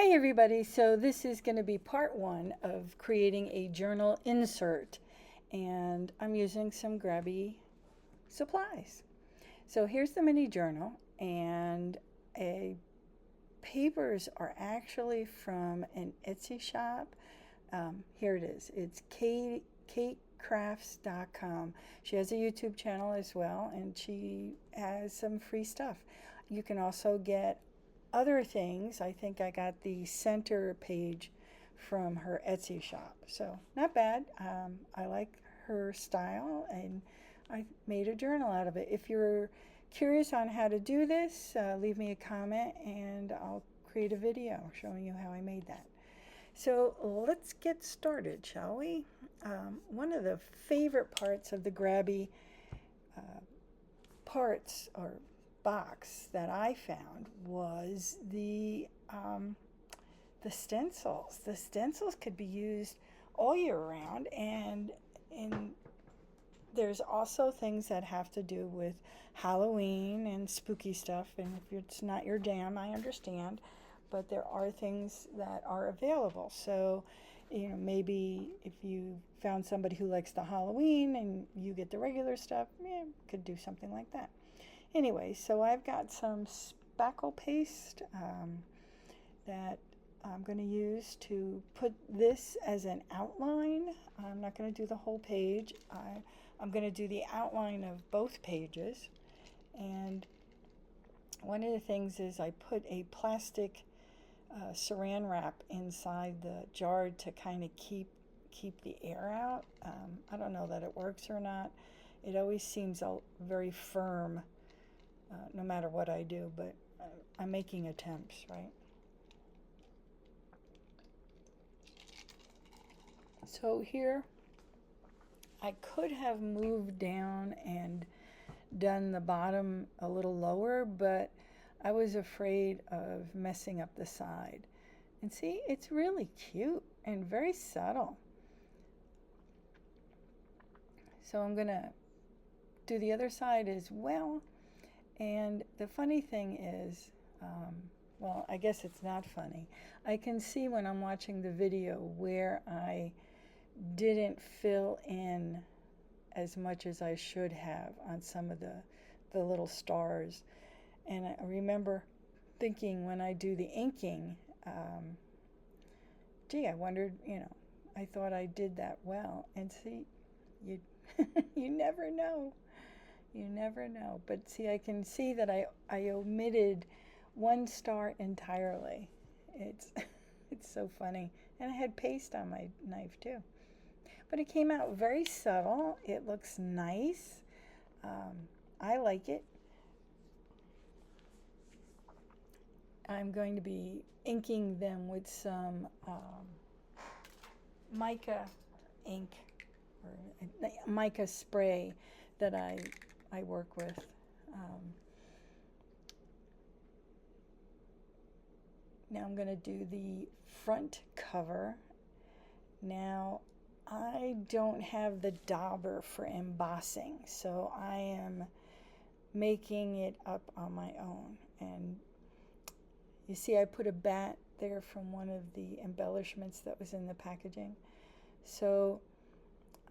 Hey everybody, so this is going to be part one of creating a journal insert, and I'm using some grabie supplies. So here's the mini journal, and a papers are actually from an Etsy shop. Here it is. It's katecrafts.com. She has a YouTube channel as well, and she has some free stuff. You can also get other things. I think I got the center page from her Etsy shop. So not bad. I like her style, and I made a journal out of it. If you're curious on how to do this, leave me a comment and I'll create a video showing you how I made that. So let's get started, shall we? One of the favorite parts of the grabie parts or box that I found was the stencils. The stencils could be used all year round, and there's also things that have to do with Halloween and spooky stuff. And if it's not your jam, I understand, but there are things that are available. So, maybe if you found somebody who likes the Halloween and you get the regular stuff, could do something like that. Anyway, so I've got some spackle paste that I'm going to use to put this as an outline. I'm not going to do the whole page. I'm going to do the outline of both pages. And one of the things is I put a plastic saran wrap inside the jar to kind of keep the air out. I don't know that it works or not. It always seems very firm no matter what I do, but I'm making attempts, right? So here, I could have moved down and done the bottom a little lower, but I was afraid of messing up the side. And see, it's really cute and very subtle. So I'm gonna do the other side as well. And the funny thing is, well, I guess it's not funny. I can see when I'm watching the video where I didn't fill in as much as I should have on some of the little stars. And I remember thinking when I do the inking, gee, I wondered, I thought I did that well. And see, you you never know. You never know. But see, I can see that I omitted one star entirely. It's it's so funny. And I had paste on my knife too. But it came out very subtle. It looks nice. I like it. I'm going to be inking them with some mica ink or mica spray that I work with. Now I'm going to do the front cover. Now I don't have the dauber for embossing, so I am making it up on my own. And you see I put a bat there from one of the embellishments that was in the packaging. So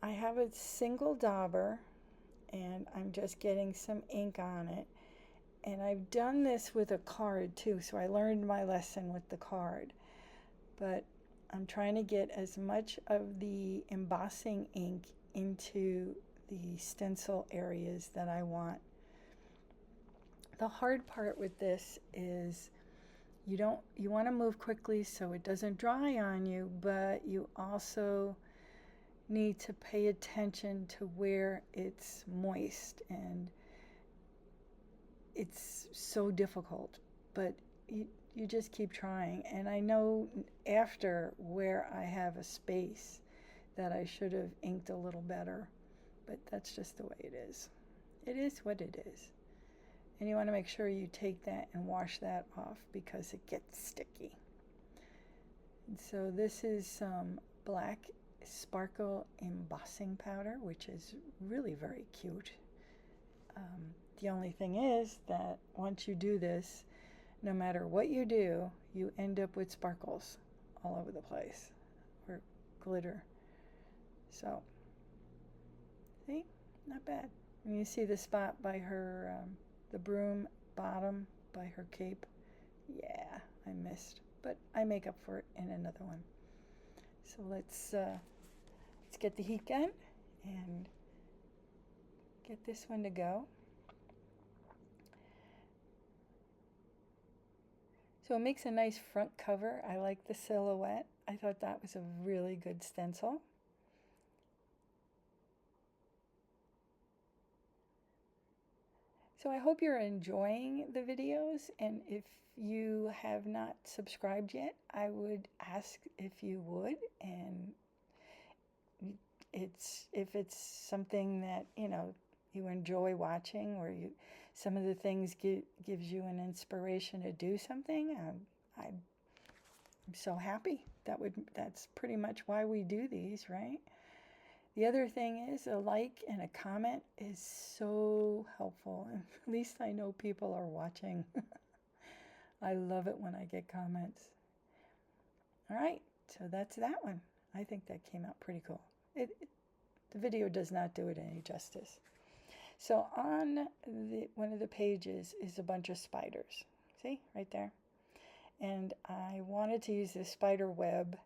I have a single dauber and I'm just getting some ink on it. And I've done this with a card too, so I learned my lesson with the card. But I'm trying to get as much of the embossing ink into the stencil areas that I want. The hard part with this is you want to move quickly so it doesn't dry on you, but you also need to pay attention to where it's moist, and it's so difficult, but you just keep trying. And I know after where I have a space that I should have inked a little better, but that's just the way it is. It is what it is. And you want to make sure you take that and wash that off because it gets sticky. And so this is some black sparkle embossing powder, which is really very cute. The only thing is that once you do this, no matter what you do, you end up with sparkles all over the place, or glitter. So, see, not bad. And you see the spot by her, the broom bottom by her cape. Yeah, I missed, but I make up for it in another one. So let's get the heat gun and get this one to go. So it makes a nice front cover. I like the silhouette. I thought that was a really good stencil. So I hope you're enjoying the videos, and if you have not subscribed yet, I would ask if you would, and if it's something that you enjoy watching, or some of the things gives you an inspiration to do something. I'm so happy. That's pretty much why we do these, right? The other thing is, a like and a comment is so helpful. At least I know people are watching. I love it when I get comments. All right, so that's that one. I think that came out pretty cool. The video does not do it any justice. So on one of the pages is a bunch of spiders. See, right there? And I wanted to use this spider web.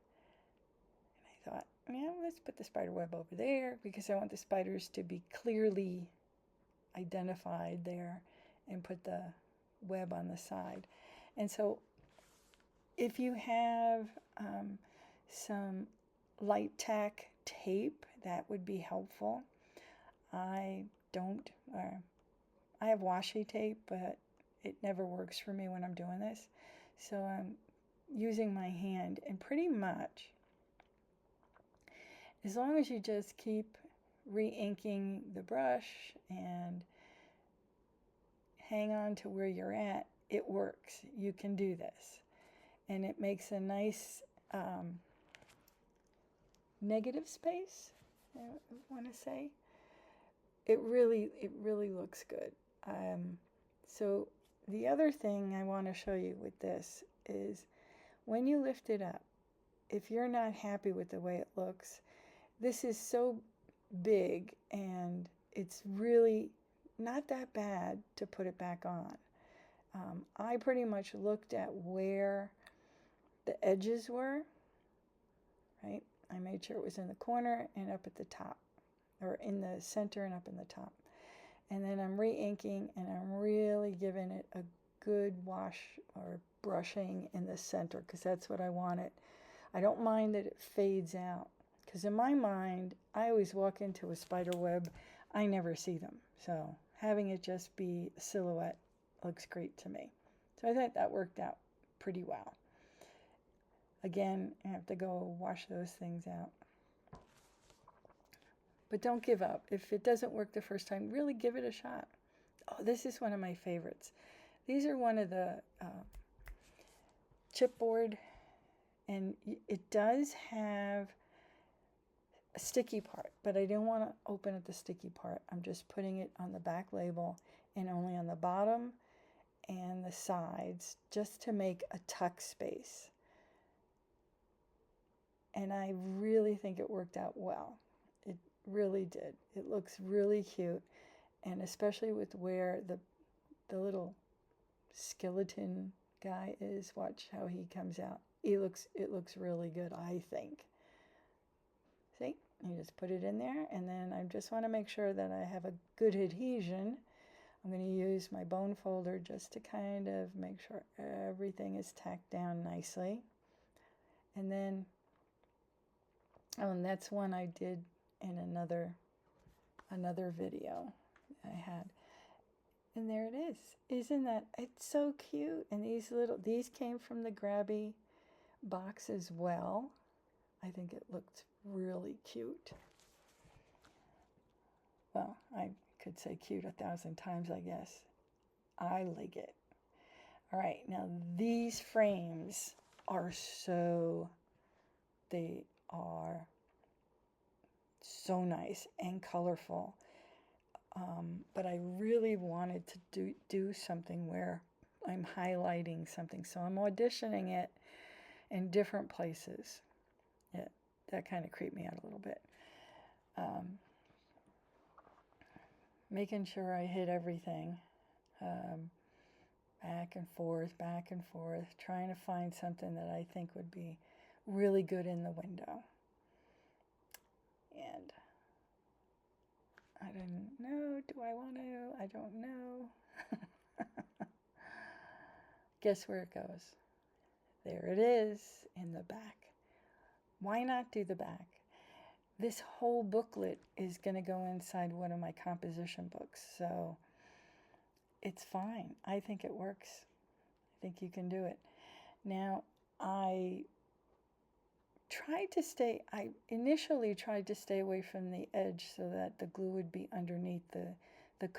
And I thought, yeah, let's put the spider web over there, because I want the spiders to be clearly identified there, and put the web on the side. And so if you have some light tack tape, that would be helpful. I have washi tape, but it never works for me when I'm doing this. So I'm using my hand, and pretty much, as long as you just keep re-inking the brush and hang on to where you're at, it works. You can do this. And it makes a nice negative space, I want to say. It really looks good. So the other thing I want to show you with this is, when you lift it up, if you're not happy with the way it looks, this is so big, and it's really not that bad to put it back on. I pretty much looked at where the edges were, right? I made sure it was in the corner and up at the top, or in the center and up in the top. And then I'm re-inking, and I'm really giving it a good wash or brushing in the center, because that's what I want it. I don't mind that it fades out, because in my mind, I always walk into a spider web, I never see them. So having it just be a silhouette looks great to me. So I thought that worked out pretty well. Again, I have to go wash those things out. But don't give up. If it doesn't work the first time, really give it a shot. Oh, this is one of my favorites. These are one of the chipboard, and it does have a sticky part, but I don't want to open at the sticky part. I'm just putting it on the back label, and only on the bottom and the sides, just to make a tuck space. And I really think it worked out well. It really did. It looks really cute, and especially with where the little skeleton guy is. Watch how he comes out. It looks really good, I think. See, you just put it in there, and then I just want to make sure that I have a good adhesion. I'm going to use my bone folder just to kind of make sure everything is tacked down nicely. And then, oh, and that's one I did in another video I had. And there it is. Isn't that, it's so cute. And these came from the Grabie box as well. I think it looked really cute. Well, I could say cute 1,000 times, I guess. I like it. All right, now these frames are they are so nice and colorful. But I really wanted to do something where I'm highlighting something. So I'm auditioning it in different places. Yeah, that kind of creeped me out a little bit. Making sure I hit everything. Back and forth, trying to find something that I think would be really good in the window. And I didn't know, do I want to? I don't know. Guess where it goes? There it is in the back. Why not do the back? This whole booklet is going to go inside one of my composition books, so it's fine. I think it works. I think you can do it. Now, I initially tried to stay away from the edge so that the glue would be underneath the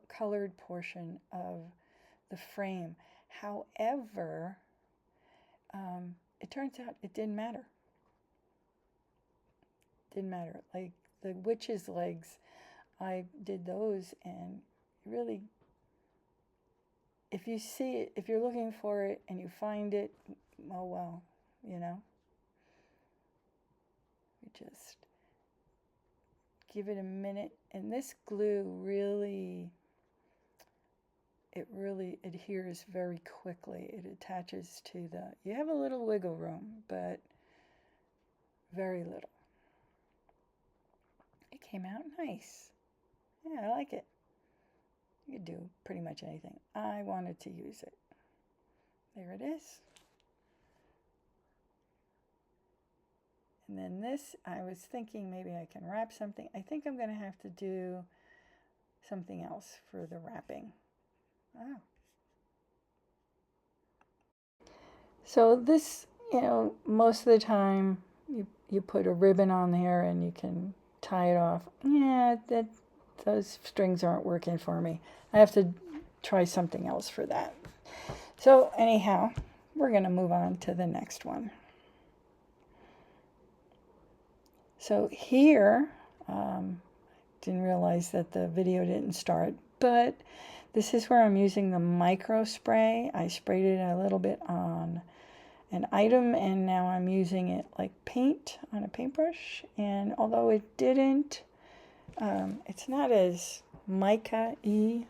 colored portion of the frame. However, it turns out it didn't matter. Didn't matter. Like the witch's legs, I did those, and really, if you see it, if you're looking for it and you find it, oh well, you know. You just give it a minute, and this glue really adheres very quickly. It attaches to you have a little wiggle room, but very little. It came out nice. Yeah, I like it. You could do pretty much anything. I wanted to use it. There it is. And then this, I was thinking maybe I can wrap something. I think I'm going to have to do something else for the wrapping. Oh. So this, most of the time you put a ribbon on there and you can tie it off. Yeah, those strings aren't working for me. I have to try something else for that. So anyhow, we're going to move on to the next one. So here, didn't realize that the video didn't start, but this is where I'm using the micro spray. I sprayed it a little bit on an item, and now I'm using it like paint on a paintbrush. And although it didn't, it's not as mica-y,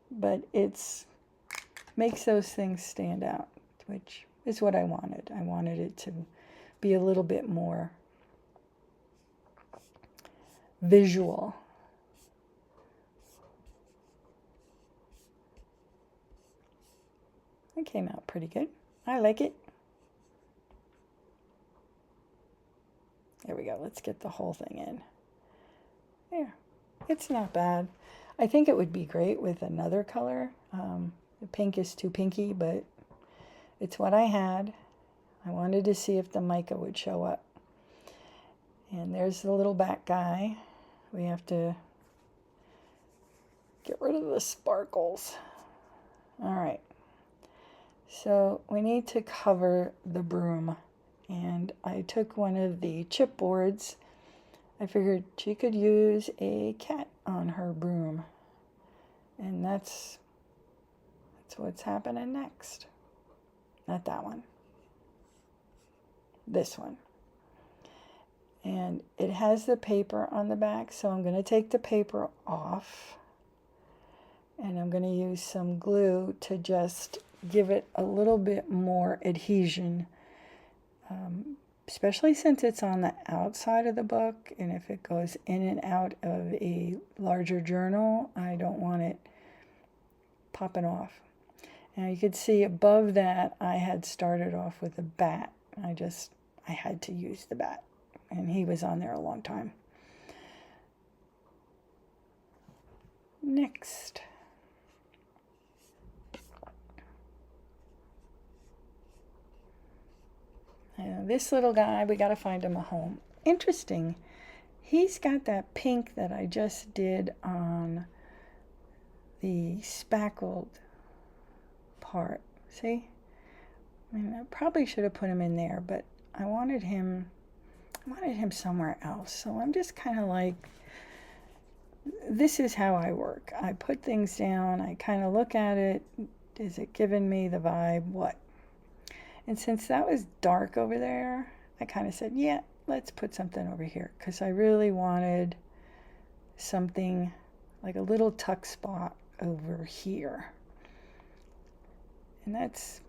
but it's makes those things stand out, which is what I wanted. I wanted it to be a little bit more visual. It came out pretty good. I like it. There we go. Let's get the whole thing in. There. It's not bad. I think it would be great with another color. The pink is too pinky, but it's what I had. I wanted to see if the mica would show up. And there's the little back guy. We have to get rid of the sparkles. All right. So we need to cover the broom. And I took one of the chipboards. I figured she could use a cat on her broom. And that's what's happening next. Not that one. This one. And it has the paper on the back, so I'm going to take the paper off. And I'm going to use some glue to just give it a little bit more adhesion. Especially since it's on the outside of the book, and if it goes in and out of a larger journal, I don't want it popping off. Now you can see above that I had started off with a bat. I had to use the bat, and he was on there a long time. Next. This little guy, we got to find him a home. Interesting. He's got that pink that I just did on the spackled part. See? I mean, I probably should have put him in there, but I wanted him somewhere else. So I'm just kind of like this is how I work. I put things down, I kind of look at it. Is it giving me the vibe? What? And since that was dark over there, I kind of said, yeah, let's put something over here, because I really wanted something like a little tuck spot over here. And that's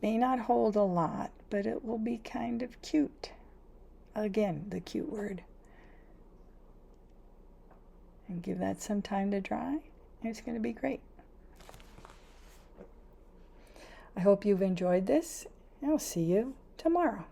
may not hold a lot, but it will be kind of cute. Again, the cute word. And give that some time to dry. It's going to be great. I hope you've enjoyed this. I'll see you tomorrow.